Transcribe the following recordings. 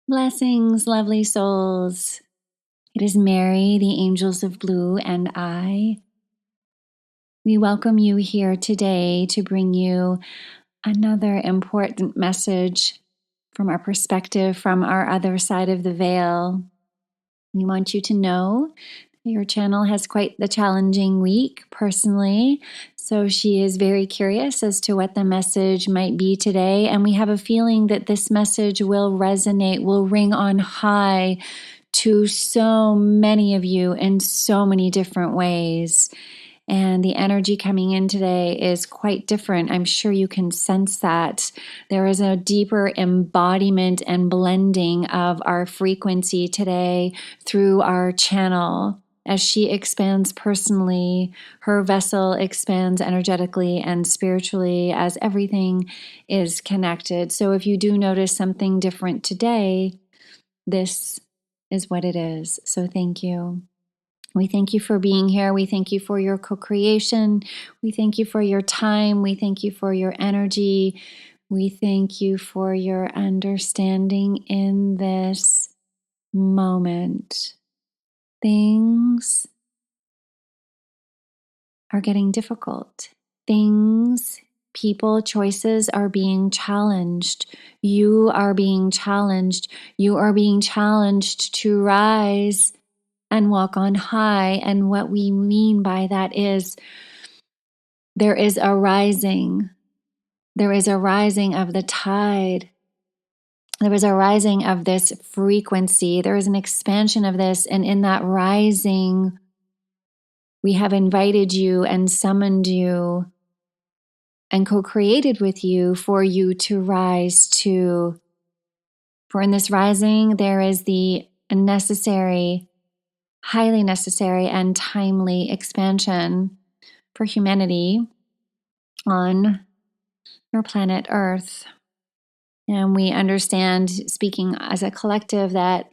Blessings, lovely souls. It is Mary, the Angels of Blue, and I. We welcome you here today to bring you another important message from our perspective, from our other side of the veil. We want you to know your channel has quite the challenging week personally, so she is very curious as to what the message might be today, and we have a feeling that this message will resonate, will ring on high to so many of you in so many different ways. And the energy coming in today is quite different. I'm sure you can sense that. There is a deeper embodiment and blending of our frequency today through our channel. As she expands personally, her vessel expands energetically and spiritually as everything is connected. So if you do notice something different today, this is what it is. So thank you. We thank you for being here. We thank you for your co-creation. We thank you for your time. We thank you for your energy. We thank you for your understanding in this moment. Things are getting difficult. People, choices are being challenged. You are being challenged. You are being challenged to rise and walk on high. And what we mean by that is there is a rising. There is a rising of the tide. There is a rising of this frequency. There is an expansion of this. And in that rising, we have invited you and summoned you and co-created with you for you to rise to. For in this rising, there is the necessary, highly necessary and timely expansion for humanity on our planet Earth. And we understand, speaking as a collective, that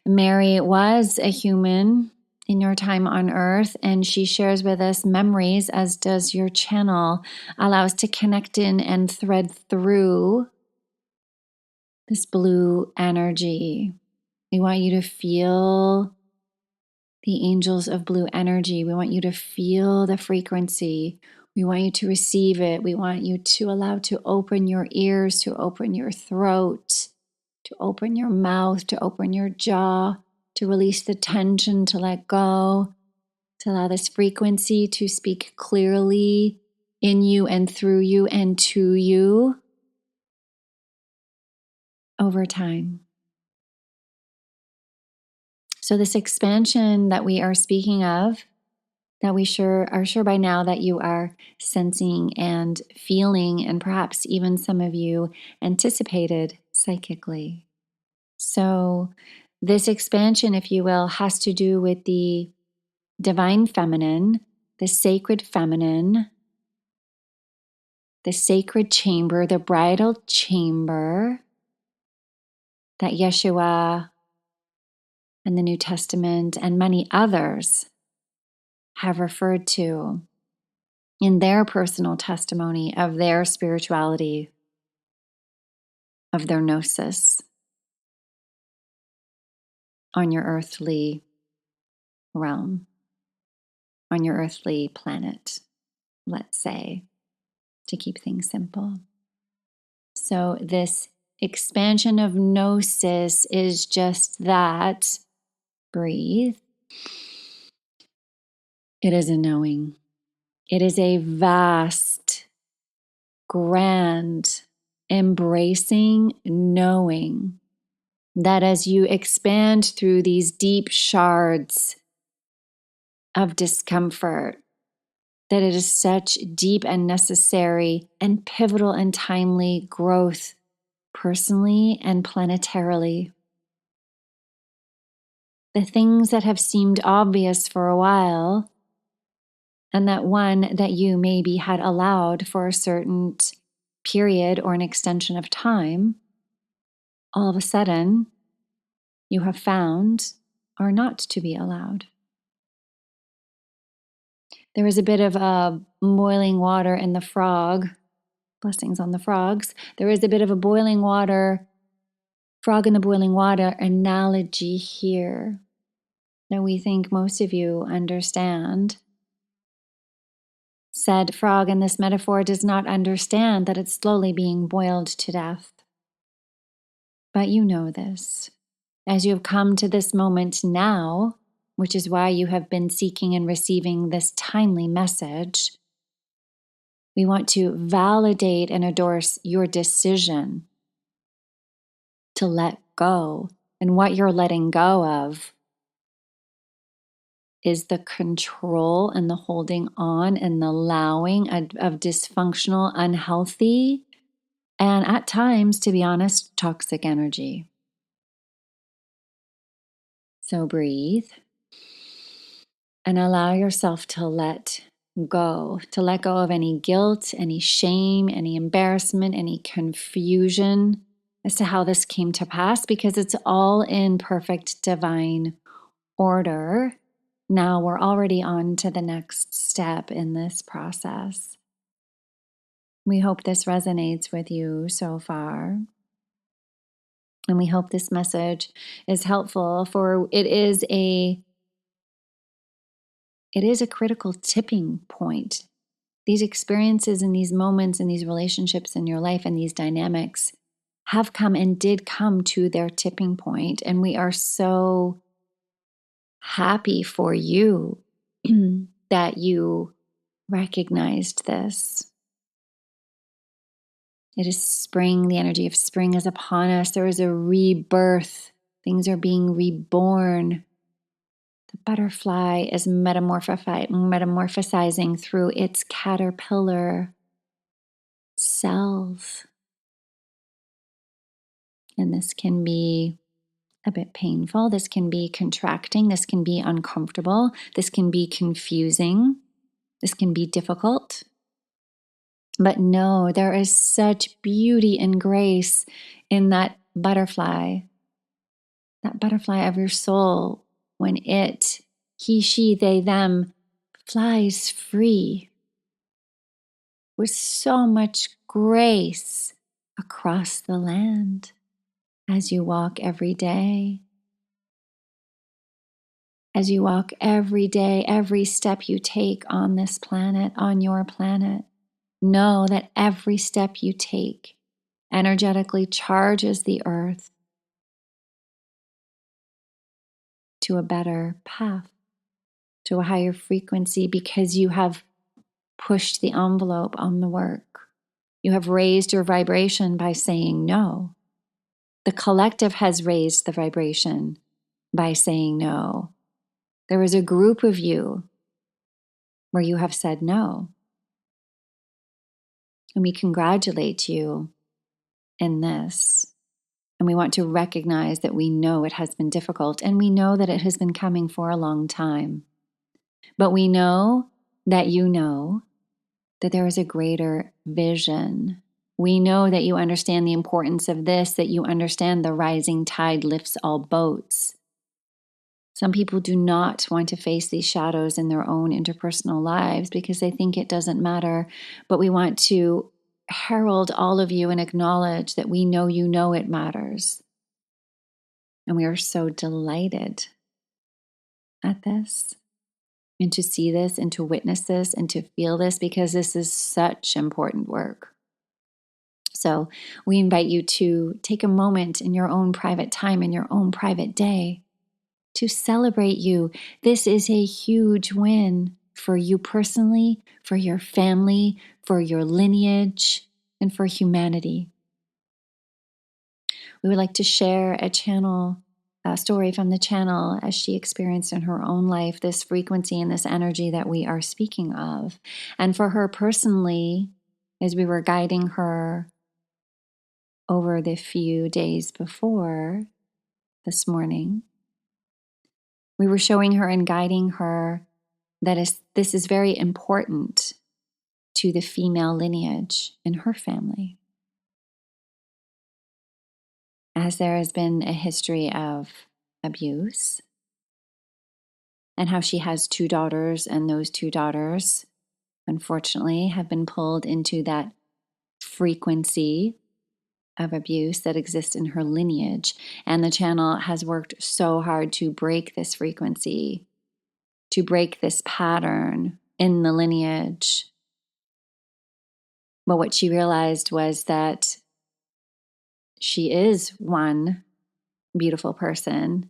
Mary was a human in your time on Earth, and she shares with us memories, as does your channel, allow us to connect in and thread through this blue energy. We want you to feel the angels of blue energy. We want you to feel the frequency. We want you to receive it. We want you to allow to open your ears, to open your throat, to open your mouth, to open your jaw, to release the tension, to let go, to allow this frequency to speak clearly in you and through you and to you over time. So this expansion that we are speaking of, that we are sure by now that you are sensing and feeling, and perhaps even some of you anticipated psychically. So this expansion, if you will, has to do with the divine feminine, the sacred feminine, the sacred chamber, the bridal chamber that Yeshua and the New Testament and many others have referred to in their personal testimony of their spirituality, of their gnosis on your earthly realm, on your earthly planet, let's say, to keep things simple. So this expansion of gnosis is just that. Breathe. It is a knowing. It is a vast, grand, embracing knowing that as you expand through these deep shards of discomfort, that it is such deep and necessary and pivotal and timely growth personally and planetarily. The things that have seemed obvious for a while, and that one that you maybe had allowed for a certain period or an extension of time, all of a sudden you have found are not to be allowed. There is a bit of boiling water in the frog. Blessings on the frogs. There is a bit of a boiling water frog in the boiling water analogy here that we think most of you understand. Said frog in this metaphor does not understand that it's slowly being boiled to death. But you know this. As you have come to this moment now, which is why you have been seeking and receiving this timely message, we want to validate and endorse your decision to let go. And what you're letting go of is the control and the holding on and the allowing of dysfunctional, unhealthy, and at times, to be honest, toxic energy. So breathe and allow yourself to let go of any guilt, any shame, any embarrassment, any confusion as to how this came to pass, because it's all in perfect divine order. Now we're already on to the next step in this process. We hope this resonates with you so far. And we hope this message is helpful, for it is a critical tipping point. These experiences and these moments and these relationships in your life and these dynamics have come and did come to their tipping point. And we are so happy for you that you recognized this. It is spring. The energy of spring is upon us. There is a rebirth. Things are being reborn. The butterfly is metamorphosizing through its caterpillar cells. And this can be a bit painful. This can be contracting. This can be uncomfortable. This can be confusing. This can be difficult. But no, there is such beauty and grace in that butterfly of your soul, when it, he, she, they, them, flies free with so much grace across the land as you walk every day. As you walk every day, every step you take on this planet, on your planet, know that every step you take energetically charges the earth to a better path, to a higher frequency, because you have pushed the envelope on the work. You have raised your vibration by saying no. The collective has raised the vibration by saying no. There is a group of you where you have said no. And we congratulate you in this. And we want to recognize that we know it has been difficult, and we know that it has been coming for a long time. But we know that there is a greater vision. We know that you understand the importance of this, that you understand the rising tide lifts all boats. Some people do not want to face these shadows in their own interpersonal lives because they think it doesn't matter. But we want to herald all of you and acknowledge that we know you know it matters. And we are so delighted at this, and to see this, and to witness this, and to feel this, because this is such important work. So we invite you to take a moment in your own private time, in your own private day, to celebrate you. This is a huge win for you personally, for your family, for your lineage, and for humanity. We would like to share a story from the channel as she experienced in her own life this frequency and this energy that we are speaking of. And for her personally, as we were guiding her over the few days before this morning, we were showing her and guiding her that this is very important to the female lineage in her family, as there has been a history of abuse, and how she has 2 daughters, and those 2 daughters, unfortunately, have been pulled into that frequency of abuse that exist in her lineage. And the channel has worked so hard to break this frequency, to break this pattern in the lineage. But what she realized was that she is one beautiful person,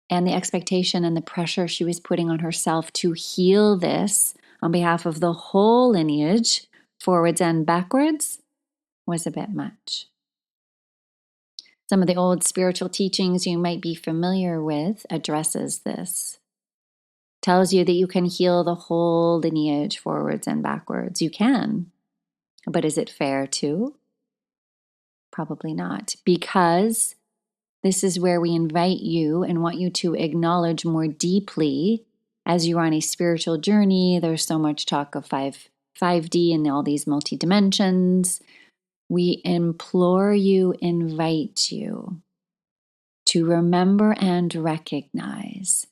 and the expectation and the pressure she was putting on herself to heal this on behalf of the whole lineage, forwards and backwards, was a bit much. Some of the old spiritual teachings you might be familiar with addresses this. Tells you that you can heal the whole lineage forwards and backwards. You can. But is it fair to? Probably not. Because this is where we invite you and want you to acknowledge more deeply as you're on a spiritual journey. There's so much talk of 5D and all these multi-dimensions. We implore you, invite you to remember and recognize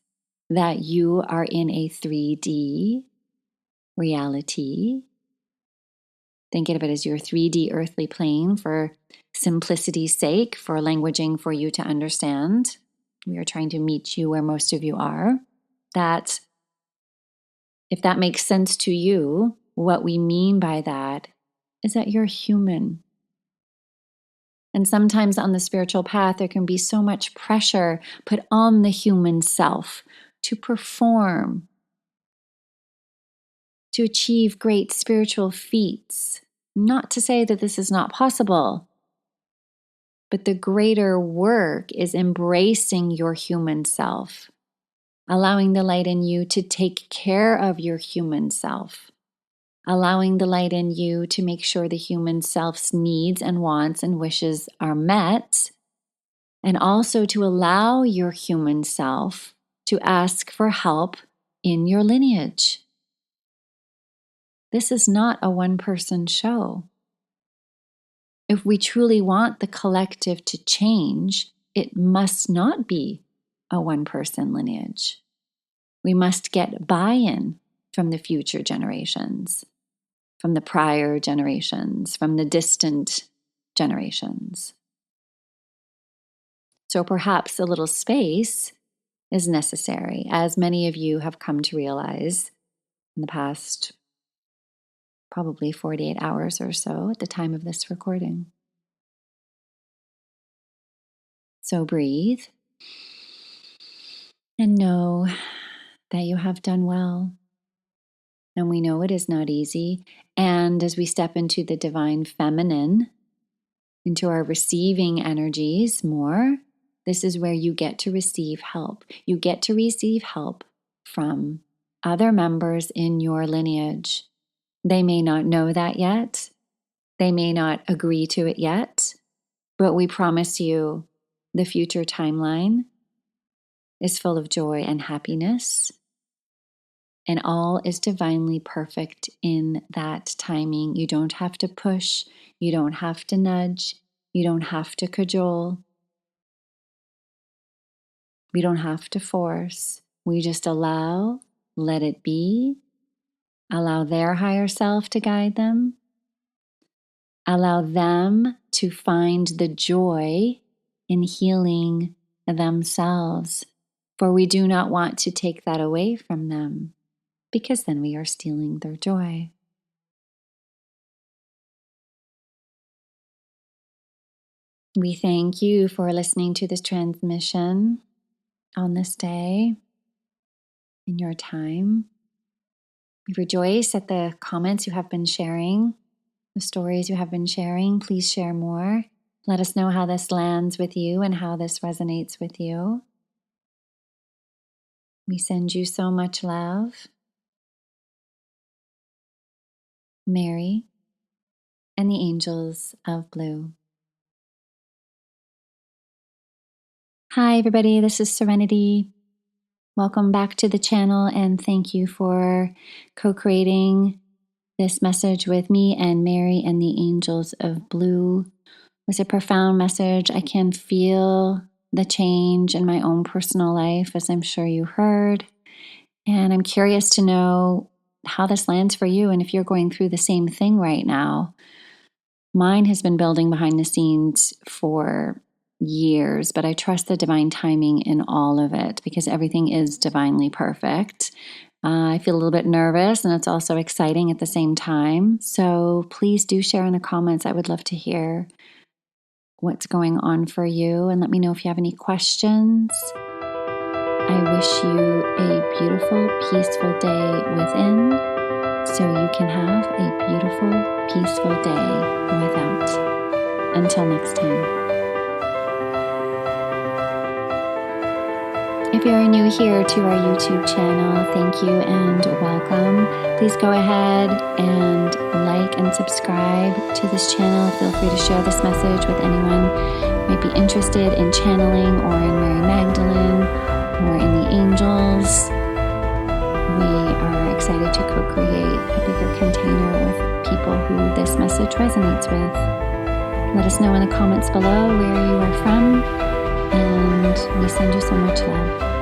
that you are in a 3D reality. Think of it as your 3D earthly plane for simplicity's sake, for languaging for you to understand. We are trying to meet you where most of you are. That, if that makes sense to you, what we mean by that is that you're human. And sometimes on the spiritual path, there can be so much pressure put on the human self to perform, to achieve great spiritual feats. Not to say that this is not possible, but the greater work is embracing your human self, allowing the light in you to take care of your human self, allowing the light in you to make sure the human self's needs and wants and wishes are met, and also to allow your human self to ask for help in your lineage. This is not a one-person show. If we truly want the collective to change, it must not be a one-person lineage. We must get buy-in from the future generations, from the prior generations, from the distant generations. So perhaps a little space is necessary, as many of you have come to realize in the past probably 48 hours or so at the time of this recording. So breathe and know that you have done well. And we know it is not easy. And as we step into the divine feminine, into our receiving energies more, this is where you get to receive help. You get to receive help from other members in your lineage. They may not know that yet. They may not agree to it yet. But we promise you the future timeline is full of joy and happiness. And all is divinely perfect in that timing. You don't have to push. You don't have to nudge. You don't have to cajole. We don't have to force. We just allow, let it be. Allow their higher self to guide them. Allow them to find the joy in healing themselves. For we do not want to take that away from them, because then we are stealing their joy. We thank you for listening to this transmission on this day in your time. We rejoice at the comments you have been sharing, the stories you have been sharing. Please share more. Let us know how this lands with you and how this resonates with you. We send you so much love. Mary and the Angels of Blue. Hi, everybody. This is Serenity. Welcome back to the channel, and thank you for co-creating this message with me and Mary and the Angels of Blue. It was a profound message. I can feel the change in my own personal life, as I'm sure you heard. And I'm curious to know how this lands for you, and if you're going through the same thing right now. Mine has been building behind the scenes for years, but I trust the divine timing in all of it because everything is divinely perfect. I feel a little bit nervous, and it's also exciting at the same time. So please do share in the comments. I would love to hear what's going on for you, and let me know if you have any questions. I wish you a beautiful, peaceful day within, so you can have a beautiful, peaceful day without. Until next time. If you're new here to our YouTube channel, thank you and welcome. Please go ahead and like and subscribe to this channel. Feel free to share this message with anyone who might be interested in channeling or in Mary Magdalene or in the angels. We are excited to co-create a bigger container with people who this message resonates with. Let us know in the comments below where you are from, and we send you so much love.